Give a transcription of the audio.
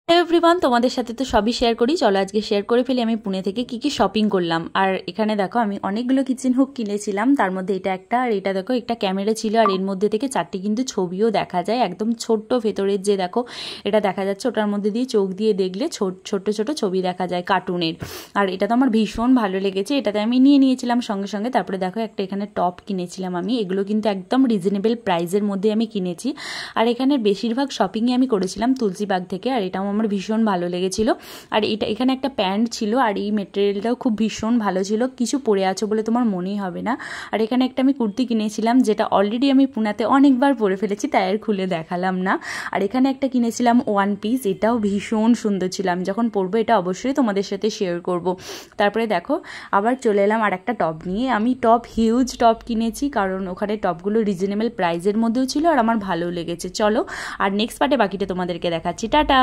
Everyone, তোমাদের সাথে তো সবই শেয়ার করি। চলো আজকে শেয়ার করে ফেলি আমি পুনে থেকে কি কি শপিং করলাম। আর এখানে দেখো আমি অনেকগুলো কিচেন হুক কিনেছিলাম, তার মধ্যে এটা একটা, আর এটা দেখো একটা ক্যামেরা ছিল, আর এর মধ্যে থেকে চারটি কিন্তু ছবিও দেখা যায়, একদম ছোট্ট ভেতরের যে দেখো এটা দেখা যাচ্ছে, ওটার মধ্যে দিয়ে চোখ দিয়ে দেখলে ছোট ছোট ছবি দেখা যায় কার্টুনের। আর এটা তো আমার ভীষণ ভালো লেগেছে, এটাতে আমি নিয়ে নিয়েছিলাম সঙ্গে সঙ্গে। তারপরে দেখো একটা এখানে টপ কিনেছিলাম আমি, এগুলো কিন্তু একদম রিজনেবল প্রাইসের মধ্যে আমি কিনেছি। আর এখানে বেশিরভাগ শপিংই আমি করেছিলাম তুলসীবাগ থেকে, আর এটাও আমার ভীষণ ভালো লেগেছিল। আর এখানে একটা প্যান্ট ছিল, আর এই মেটেরিয়ালটাও খুব ভীষণ ভালো ছিল, কিছু পরে আছো বলে তোমার মনেই হবে না। আর এখানে একটা আমি কুর্তি কিনেছিলাম, যেটা অলরেডি আমি পুনাতে অনেকবার পরে ফেলেছি, তাই আর খুলে দেখালাম না। আর এখানে একটা কিনেছিলাম ওয়ান পিস, এটাও ভীষণ সুন্দর ছিল, আমি যখন পরবো এটা অবশ্যই তোমাদের সাথে শেয়ার করব। তারপরে দেখো আবার চলে এলাম আর একটা টপ নিয়ে। আমি হিউজ টপ কিনেছি, কারণ ওখানে টপগুলো রিজনেবল প্রাইসের মধ্যেও ছিল আর আমার ভালো লেগেছে। চলো আর নেক্সট পার্টে বাকিটা তোমাদেরকে দেখাচ্ছি। টাটা।